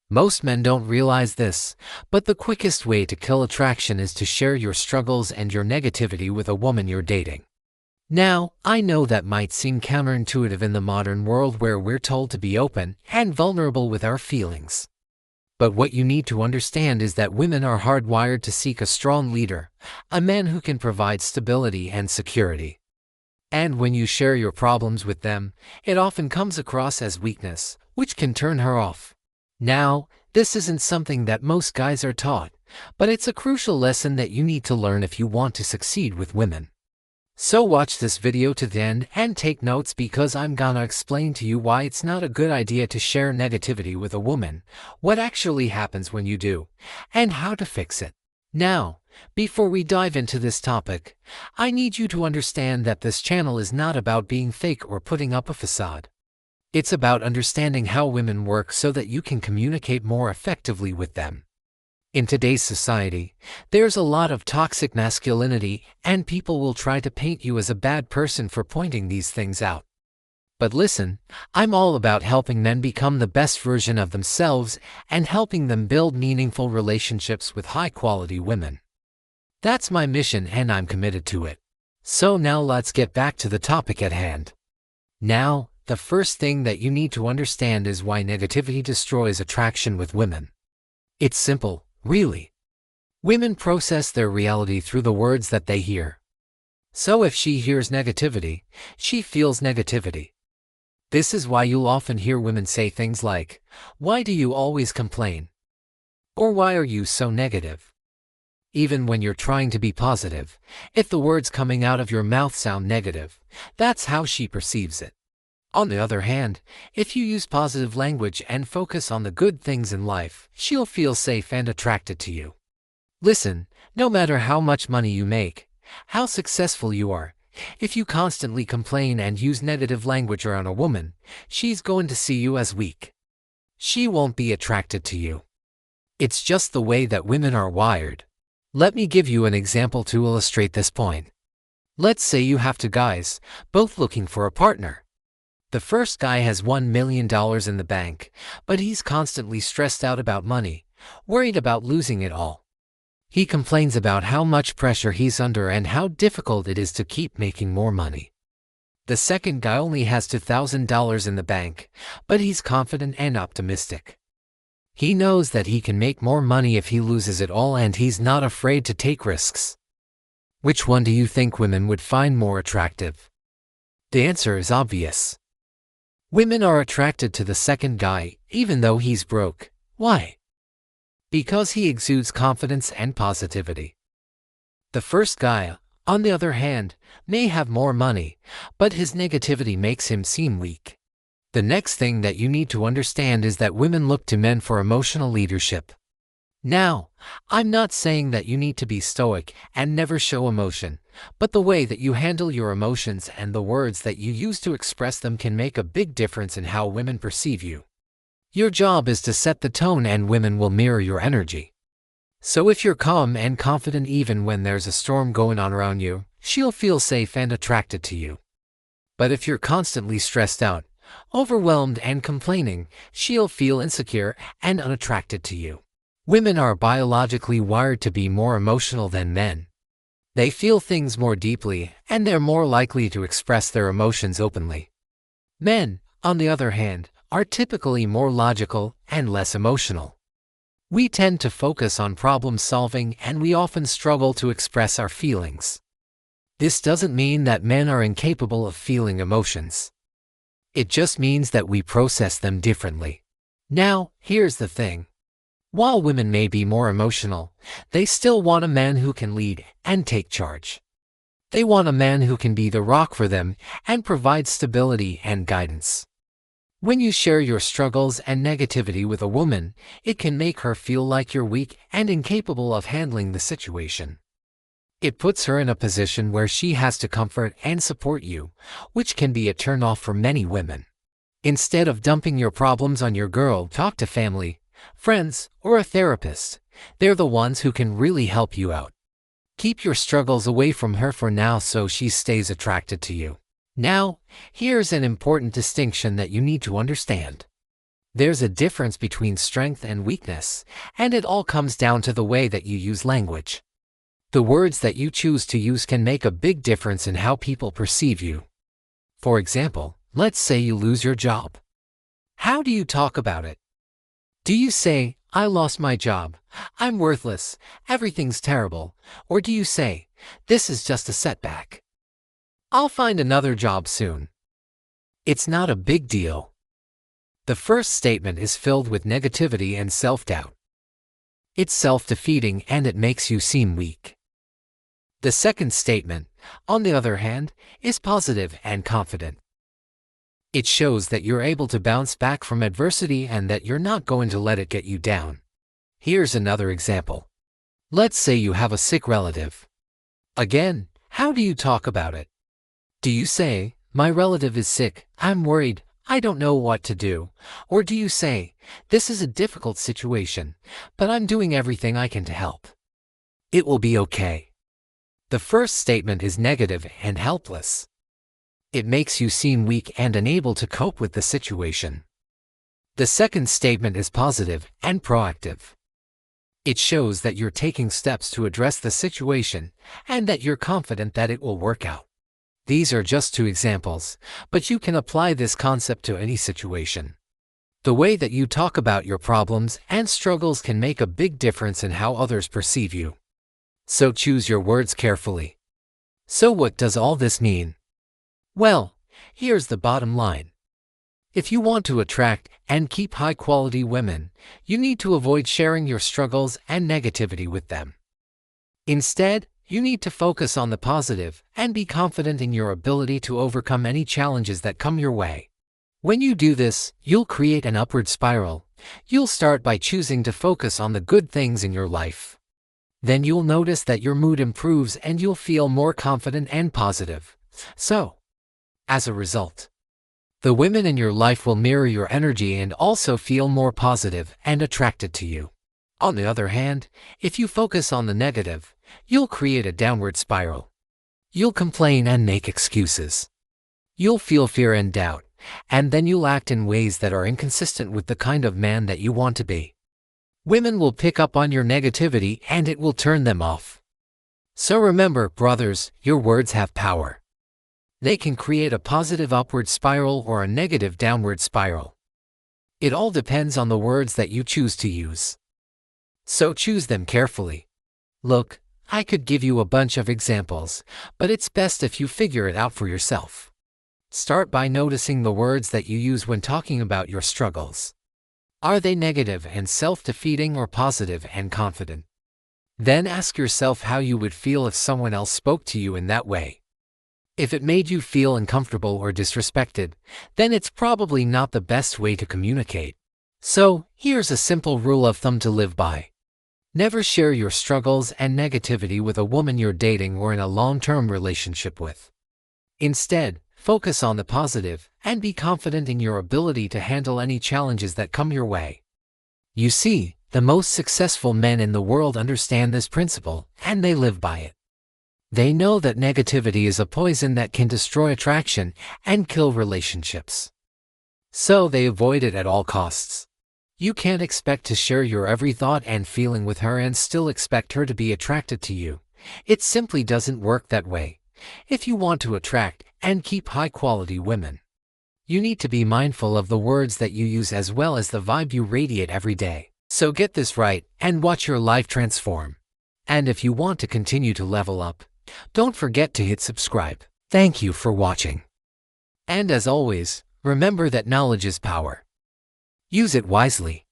Most men don't realize this, but the quickest way to kill attraction is to share your struggles and your negativity with a woman you're dating. Now, I know that might seem counterintuitive in the modern world where we're told to be open and vulnerable with our feelings. But what you need to understand is that women are hardwired to seek a strong leader, a man who can provide stability and security. And when you share your problems with them, it often comes across as weakness, which can turn her off. Now, this isn't something that most guys are taught, but it's a crucial lesson that you need to learn if you want to succeed with women. So watch this video to the end and take notes because I'm gonna explain to you why it's not a good idea to share negativity with a woman, what actually happens when you do, and how to fix it. Now, before we dive into this topic, I need you to understand that this channel is not about being fake or putting up a facade. It's about understanding how women work so that you can communicate more effectively with them. In today's society, there's a lot of toxic masculinity, and people will try to paint you as a bad person for pointing these things out. But listen, I'm all about helping men become the best version of themselves and helping them build meaningful relationships with high-quality women. That's my mission and I'm committed to it. So now let's get back to the topic at hand. Now, the first thing that you need to understand is why negativity destroys attraction with women. It's simple, really. Women process their reality through the words that they hear. So if she hears negativity, she feels negativity. This is why you'll often hear women say things like, "Why do you always complain?" Or "Why are you so negative?" Even when you're trying to be positive, if the words coming out of your mouth sound negative, that's how she perceives it. On the other hand, if you use positive language and focus on the good things in life, she'll feel safe and attracted to you. Listen, no matter how much money you make, how successful you are, if you constantly complain and use negative language around a woman, she's going to see you as weak. She won't be attracted to you. It's just the way that women are wired. Let me give you an example to illustrate this point. Let's say you have two guys, both looking for a partner. The first guy has $1 million in the bank, but he's constantly stressed out about money, worried about losing it all. He complains about how much pressure he's under and how difficult it is to keep making more money. The second guy only has $2,000 in the bank, but he's confident and optimistic. He knows that he can make more money if he loses it all and he's not afraid to take risks. Which one do you think women would find more attractive? The answer is obvious. Women are attracted to the second guy, even though he's broke. Why? Because he exudes confidence and positivity. The first guy, on the other hand, may have more money, but his negativity makes him seem weak. The next thing that you need to understand is that women look to men for emotional leadership. Now, I'm not saying that you need to be stoic and never show emotion, but the way that you handle your emotions and the words that you use to express them can make a big difference in how women perceive you. Your job is to set the tone and women will mirror your energy. So if you're calm and confident even when there's a storm going on around you, she'll feel safe and attracted to you. But if you're constantly stressed out, overwhelmed and complaining, she'll feel insecure and unattracted to you. Women are biologically wired to be more emotional than men. They feel things more deeply, and they're more likely to express their emotions openly. Men, on the other hand, are typically more logical and less emotional. We tend to focus on problem solving and we often struggle to express our feelings. This doesn't mean that men are incapable of feeling emotions. It just means that we process them differently. Now, here's the thing. While women may be more emotional, they still want a man who can lead and take charge. They want a man who can be the rock for them and provide stability and guidance. When you share your struggles and negativity with a woman, it can make her feel like you're weak and incapable of handling the situation. It puts her in a position where she has to comfort and support you, which can be a turn-off for many women. Instead of dumping your problems on your girl, talk to family, friends, or a therapist. They're the ones who can really help you out. Keep your struggles away from her for now so she stays attracted to you. Now, here's an important distinction that you need to understand. There's a difference between strength and weakness, and it all comes down to the way that you use language. The words that you choose to use can make a big difference in how people perceive you. For example, let's say you lose your job. How do you talk about it? Do you say, "I lost my job, I'm worthless, everything's terrible," or do you say, "This is just a setback, I'll find another job soon"? It's not a big deal. The first statement is filled with negativity and self-doubt. It's self-defeating and it makes you seem weak. The second statement, on the other hand, is positive and confident. It shows that you're able to bounce back from adversity and that you're not going to let it get you down. Here's another example. Let's say you have a sick relative. Again, how do you talk about it? Do you say, "My relative is sick, I'm worried, I don't know what to do"? Or do you say, "This is a difficult situation, but I'm doing everything I can to help. It will be okay"? The first statement is negative and helpless. It makes you seem weak and unable to cope with the situation. The second statement is positive and proactive. It shows that you're taking steps to address the situation and that you're confident that it will work out. These are just two examples, but you can apply this concept to any situation. The way that you talk about your problems and struggles can make a big difference in how others perceive you. So choose your words carefully. So what does all this mean? Well, here's the bottom line. If you want to attract and keep high-quality women, you need to avoid sharing your struggles and negativity with them. Instead, you need to focus on the positive and be confident in your ability to overcome any challenges that come your way. When you do this, you'll create an upward spiral. You'll start by choosing to focus on the good things in your life. Then you'll notice that your mood improves and you'll feel more confident and positive. So, as a result, the women in your life will mirror your energy and also feel more positive and attracted to you. On the other hand, if you focus on the negative, you'll create a downward spiral. You'll complain and make excuses. You'll feel fear and doubt, and then you'll act in ways that are inconsistent with the kind of man that you want to be. Women will pick up on your negativity and it will turn them off. So remember, brothers, your words have power. They can create a positive upward spiral or a negative downward spiral. It all depends on the words that you choose to use. So choose them carefully. Look, I could give you a bunch of examples, but it's best if you figure it out for yourself. Start by noticing the words that you use when talking about your struggles. Are they negative and self-defeating or positive and confident? Then ask yourself how you would feel if someone else spoke to you in that way. If it made you feel uncomfortable or disrespected, then it's probably not the best way to communicate. So, here's a simple rule of thumb to live by. Never share your struggles and negativity with a woman you're dating or in a long-term relationship with. Instead, focus on the positive and be confident in your ability to handle any challenges that come your way. You see, the most successful men in the world understand this principle, and they live by it. They know that negativity is a poison that can destroy attraction and kill relationships. So they avoid it at all costs. You can't expect to share your every thought and feeling with her and still expect her to be attracted to you. It simply doesn't work that way. If you want to attract and keep high-quality women, you need to be mindful of the words that you use as well as the vibe you radiate every day. So get this right and watch your life transform. And if you want to continue to level up, don't forget to hit subscribe. Thank you for watching. And as always, remember that knowledge is power. Use it wisely.